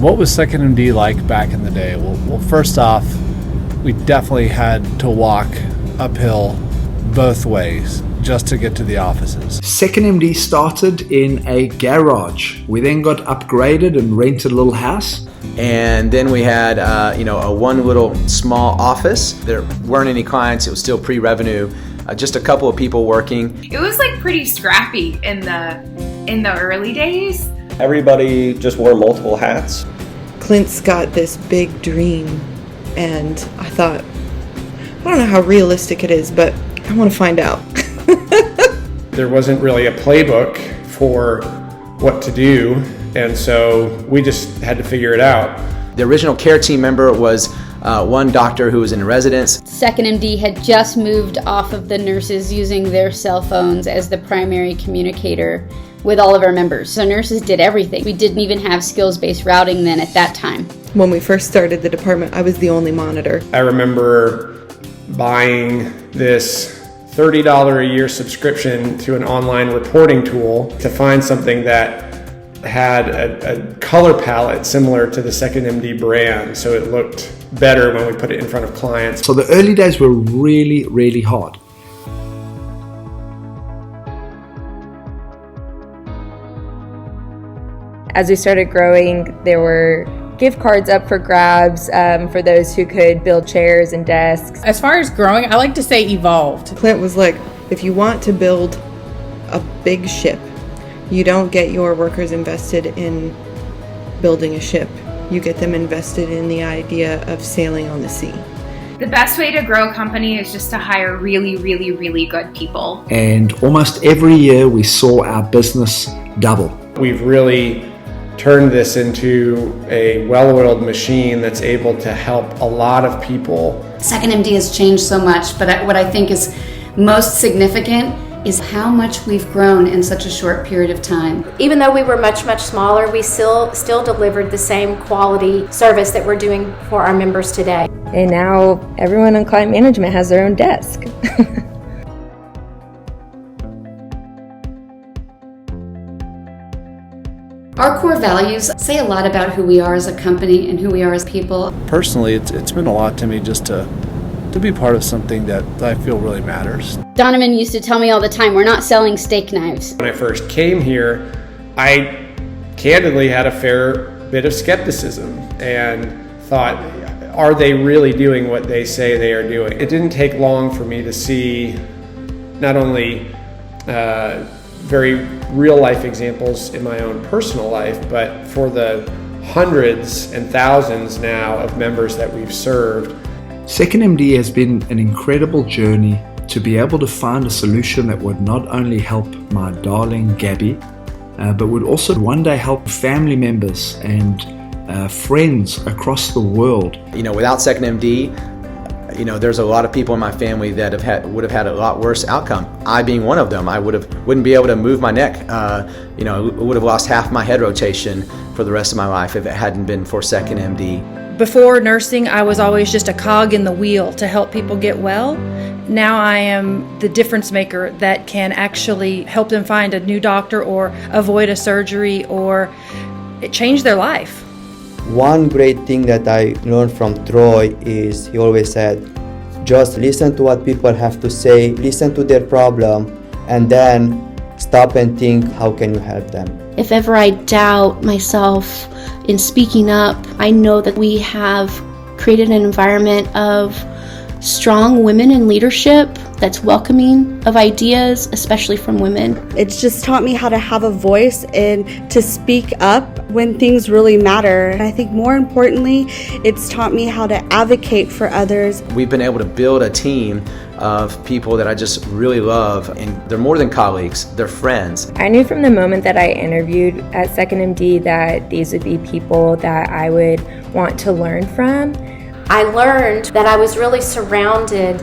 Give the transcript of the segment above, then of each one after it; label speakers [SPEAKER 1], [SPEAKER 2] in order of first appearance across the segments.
[SPEAKER 1] What was 2nd MD like back in the day? Well, first off, we definitely had to walk uphill both ways just to get to the offices.
[SPEAKER 2] 2nd MD started in a garage. We then got upgraded and rented a little house.
[SPEAKER 3] And then we had, a one little small office. There weren't any clients. It was still pre-revenue. Just a couple of people working.
[SPEAKER 4] It was like pretty scrappy in the early days.
[SPEAKER 5] Everybody just wore multiple hats.
[SPEAKER 6] Clint's got this big dream, and I thought, I don't know how realistic it is, but I want to find out.
[SPEAKER 7] There wasn't really a playbook for what to do, and so we just had to figure it out.
[SPEAKER 3] The original care team member was one doctor who was in residence.
[SPEAKER 8] 2nd MD had just moved off of the nurses using their cell phones as the primary communicator with all of our members. So nurses did everything. We didn't even have skills-based routing then at that time.
[SPEAKER 6] When we first started the department, I was the only monitor.
[SPEAKER 7] I remember buying this $30 a year subscription to an online reporting tool to find something that had a color palette similar to the 2nd MD brand, so it looked better when we put it in front of clients.
[SPEAKER 2] So the early days were really, really hard.
[SPEAKER 9] As we started growing, there were gift cards up for grabs for those who could build chairs and desks.
[SPEAKER 10] As far as growing, I like to say evolved.
[SPEAKER 6] Clint was like, if you want to build a big ship, you don't get your workers invested in building a ship. You get them invested in the idea of sailing on the sea.
[SPEAKER 4] The best way to grow a company is just to hire really, really, really good people.
[SPEAKER 2] And almost every year we saw our business double.
[SPEAKER 7] We've really turned this into a well-oiled machine that's able to help a lot of people.
[SPEAKER 11] 2nd MD has changed so much, but what I think is most significant is how much we've grown in such a short period of time.
[SPEAKER 12] Even though we were much, much smaller, we still delivered the same quality service that we're doing for our members today.
[SPEAKER 9] And now everyone in client management has their own desk.
[SPEAKER 11] Our core values say a lot about who we are as a company and who we are as people.
[SPEAKER 1] Personally, it's been a lot to me just to be part of something that I feel really matters.
[SPEAKER 8] Donovan used to tell me all the time, we're not selling steak knives.
[SPEAKER 7] When I first came here, I candidly had a fair bit of skepticism and thought, are they really doing what they say they are doing? It didn't take long for me to see not only very real life examples in my own personal life, but for the hundreds and thousands now of members that we've served.
[SPEAKER 2] 2nd MD has been an incredible journey to be able to find a solution that would not only help my darling Gabby, but would also one day help family members and friends across the world.
[SPEAKER 3] Without 2nd MD, there's a lot of people in my family that would have had a lot worse outcome. I being one of them, I wouldn't be able to move my neck. Would have lost half my head rotation for the rest of my life if it hadn't been for 2nd MD.
[SPEAKER 10] Before nursing, I was always just a cog in the wheel to help people get well. Now I am the difference maker that can actually help them find a new doctor or avoid a surgery or change their life.
[SPEAKER 13] One great thing that I learned from Troy is he always said, just listen to what people have to say, listen to their problem, and then stop and think, how can you help them?
[SPEAKER 14] If ever I doubt myself in speaking up, I know that we have created an environment of strong women in leadership that's welcoming of ideas, especially from women.
[SPEAKER 15] It's just taught me how to have a voice and to speak up when things really matter. And I think more importantly, it's taught me how to advocate for others.
[SPEAKER 3] We've been able to build a team of people that I just really love, and they're more than colleagues, they're friends.
[SPEAKER 9] I knew from the moment that I interviewed at 2nd MD that these would be people that I would want to learn from.
[SPEAKER 12] I learned that I was really surrounded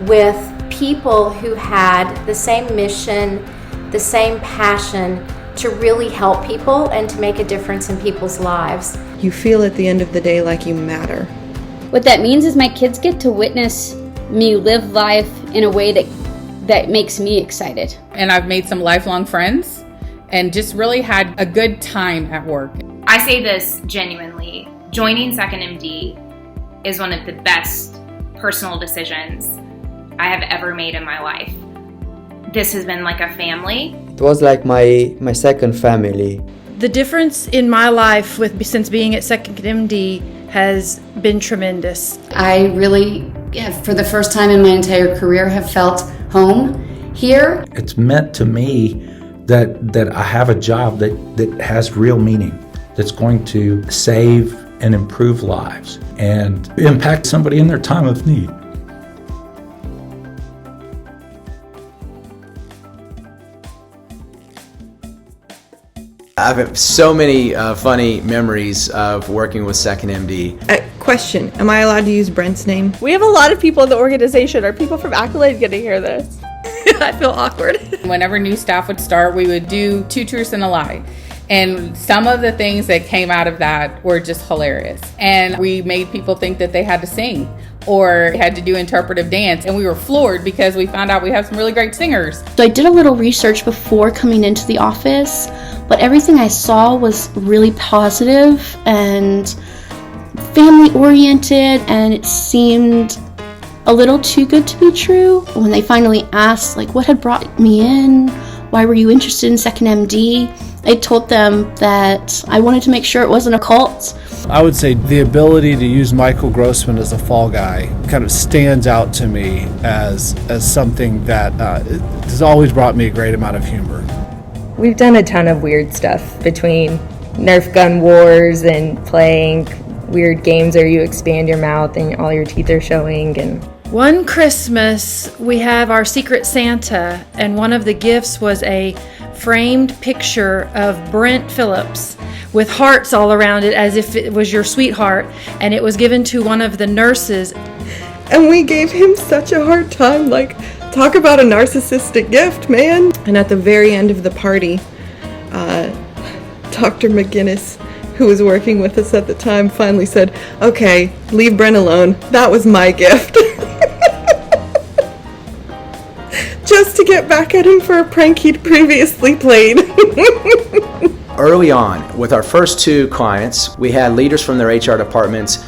[SPEAKER 12] with people who had the same mission, the same passion to really help people and to make a difference in people's lives.
[SPEAKER 6] You feel at the end of the day like you matter.
[SPEAKER 8] What that means is my kids get to witness me live life in a way that makes me excited.
[SPEAKER 10] And I've made some lifelong friends and just really had a good time at work.
[SPEAKER 4] I say this genuinely. Joining 2ndMD is one of the best personal decisions I have ever made in my life. This has been like a family.
[SPEAKER 13] It was like my second family.
[SPEAKER 10] The difference in my life since being at 2ndMD has been tremendous.
[SPEAKER 11] I really, for the first time in my entire career, have felt home here.
[SPEAKER 16] It's meant to me that I have a job that has real meaning, that's going to save and improve lives and impact somebody in their time of need.
[SPEAKER 3] I have so many funny memories of working with 2ndMD.
[SPEAKER 6] Question, am I allowed to use Brent's name?
[SPEAKER 17] We have a lot of people in the organization. Are people from Accolade going to hear this?
[SPEAKER 10] I feel awkward.
[SPEAKER 18] Whenever new staff would start, we would do 2 truths and a lie. And some of the things that came out of that were just hilarious. And we made people think that they had to sing or had to do interpretive dance. And we were floored because we found out we have some really great singers.
[SPEAKER 14] So I did a little research before coming into the office, but everything I saw was really positive and family oriented, and it seemed a little too good to be true. When they finally asked, like, what had brought me in? Why were you interested in 2ndMD? I told them that I wanted to make sure it wasn't a cult.
[SPEAKER 1] I would say the ability to use Michael Grossman as a fall guy kind of stands out to me as something that has always brought me a great amount of humor.
[SPEAKER 9] We've done a ton of weird stuff between Nerf gun wars and playing weird games where you expand your mouth and all your teeth are showing. And
[SPEAKER 10] one Christmas, we have our Secret Santa, and one of the gifts was a framed picture of Brent Phillips with hearts all around it as if it was your sweetheart, and it was given to one of the nurses.
[SPEAKER 6] And we gave him such a hard time, like, talk about a narcissistic gift, man. And at the very end of the party, Dr. McGinnis, who was working with us at the time, finally said, okay, leave Brent alone. That was my gift. Just to get back at him for a prank he'd previously played.
[SPEAKER 3] Early on, with our first 2 clients, we had leaders from their HR departments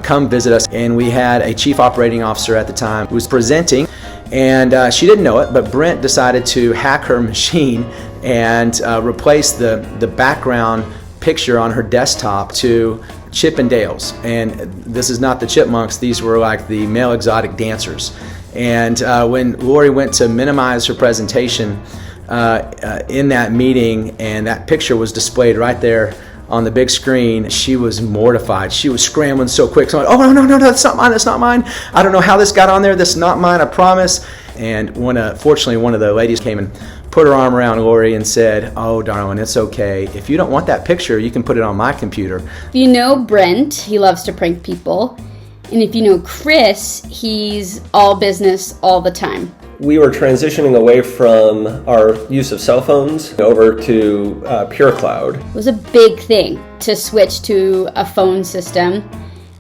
[SPEAKER 3] come visit us, and we had a chief operating officer at the time who was presenting, and she didn't know it, but Brent decided to hack her machine and replace the background picture on her desktop to Chip and Dale's. And this is not the Chipmunks, these were like the male exotic dancers. And when Lori went to minimize her presentation in that meeting, and that picture was displayed right there on the big screen, she was mortified. She was scrambling so quick. So, oh, no, that's not mine, that's not mine. I don't know how this got on there, this is not mine, I promise. And fortunately, one of the ladies came and put her arm around Lori and said, oh, darling, it's okay. If you don't want that picture, you can put it on my computer.
[SPEAKER 8] If you know Brent, he loves to prank people. And if you know Chris, he's all business all the time.
[SPEAKER 5] We were transitioning away from our use of cell phones over to PureCloud.
[SPEAKER 8] It was a big thing to switch to a phone system.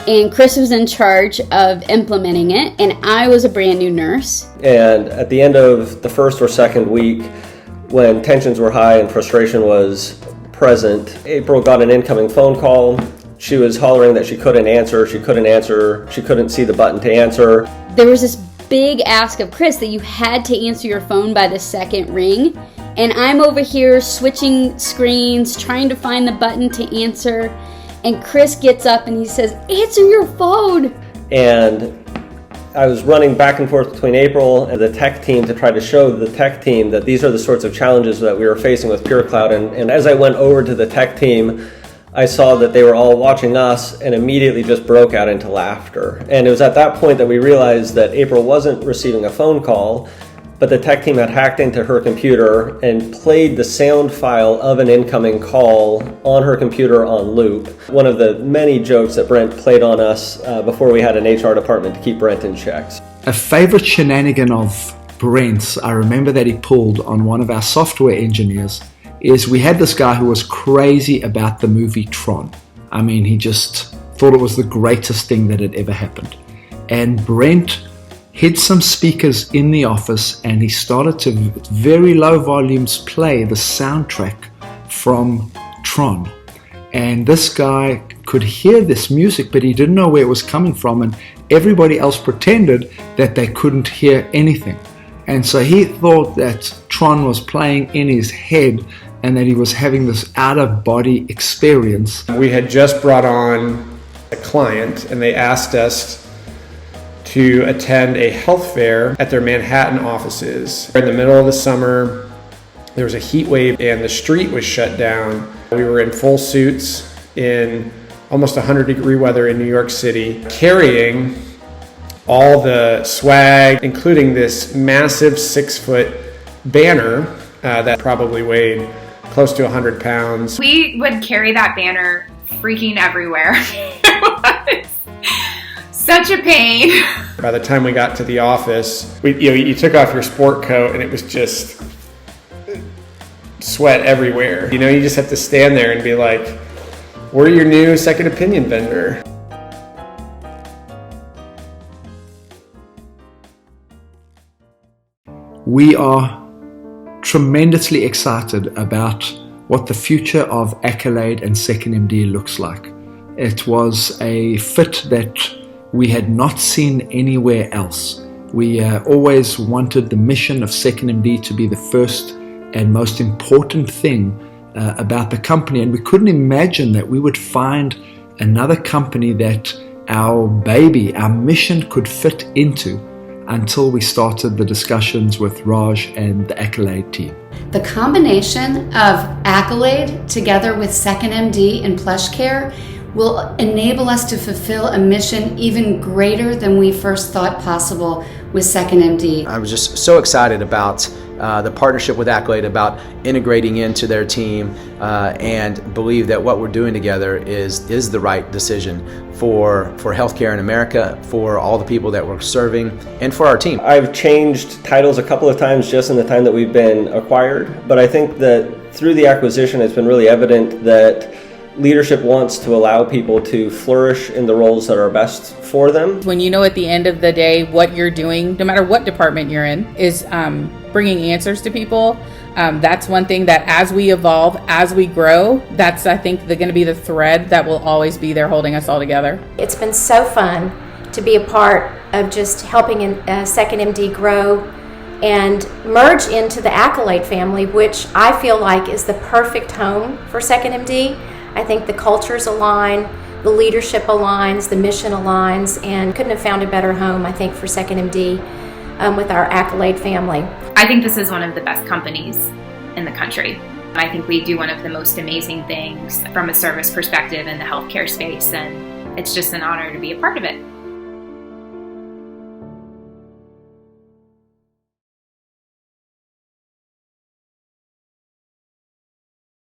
[SPEAKER 8] And Chris was in charge of implementing it, and I was a brand new nurse.
[SPEAKER 5] And at the end of the first or second week, when tensions were high and frustration was present, April got an incoming phone call. She was hollering that she couldn't answer, she couldn't see the button to answer.
[SPEAKER 8] There was this big ask of Chris that you had to answer your phone by the second ring. And I'm over here switching screens, trying to find the button to answer. And Chris gets up and he says, answer your phone.
[SPEAKER 5] And I was running back and forth between April and the tech team to try to show the tech team that these are the sorts of challenges that we were facing with PureCloud. And as I went over to the tech team, I saw that they were all watching us and immediately just broke out into laughter. And it was at that point that we realized that April wasn't receiving a phone call, but the tech team had hacked into her computer and played the sound file of an incoming call on her computer on loop. One of the many jokes that Brent played on us before we had an HR department to keep Brent in checks.
[SPEAKER 2] A favorite shenanigan of Brent's, I remember that he pulled on one of our software engineers, is we had this guy who was crazy about the movie Tron. I mean, he just thought it was the greatest thing that had ever happened. And Brent hid some speakers in the office and he started to, at very low volumes, play the soundtrack from Tron. And this guy could hear this music, but he didn't know where it was coming from, and everybody else pretended that they couldn't hear anything. And so he thought that Tron was playing in his head and that he was having this out-of-body experience.
[SPEAKER 7] We had just brought on a client, and they asked us to attend a health fair at their Manhattan offices. In the middle of the summer, there was a heat wave and the street was shut down. We were in full suits in almost 100-degree weather in New York City, carrying all the swag, including this massive 6-foot banner that probably weighed close to 100 pounds.
[SPEAKER 4] We would carry that banner freaking everywhere. It was such a pain.
[SPEAKER 7] By the time we got to the office, you took off your sport coat and it was just sweat everywhere. You just have to stand there and be like, we're your new second opinion vendor.
[SPEAKER 2] We are tremendously excited about what the future of Accolade and 2ndMD looks like. It was a fit that we had not seen anywhere else. We always wanted the mission of 2ndMD to be the first and most important thing about the company, and we couldn't imagine that we would find another company that our baby, our mission could fit into until we started the discussions with Raj and the Accolade team.
[SPEAKER 11] The combination of Accolade together with 2ndMD and PlushCare will enable us to fulfill a mission even greater than we first thought possible with 2ndMD.
[SPEAKER 3] I was just so excited about the partnership with Accolade, about integrating into their team, and believe that what we're doing together is the right decision for healthcare in America, for all the people that we're serving, and for our team.
[SPEAKER 5] I've changed titles a couple of times just in the time that we've been acquired, but I think that through the acquisition it's been really evident that leadership wants to allow people to flourish in the roles that are best for them.
[SPEAKER 18] When you know at the end of the day what you're doing, no matter what department you're in, is bringing answers to people, that's one thing that as we evolve, as we grow, that's I think going to be the thread that will always be there holding us all together.
[SPEAKER 12] It's been so fun to be a part of just helping 2ndMD grow and merge into the Accolade family, which I feel like is the perfect home for 2ndMD. I think the cultures align, the leadership aligns, the mission aligns, and couldn't have found a better home, I think, for 2ndMD with our Accolade family.
[SPEAKER 4] I think this is one of the best companies in the country. I think we do one of the most amazing things from a service perspective in the healthcare space, and it's just an honor to be a part of it.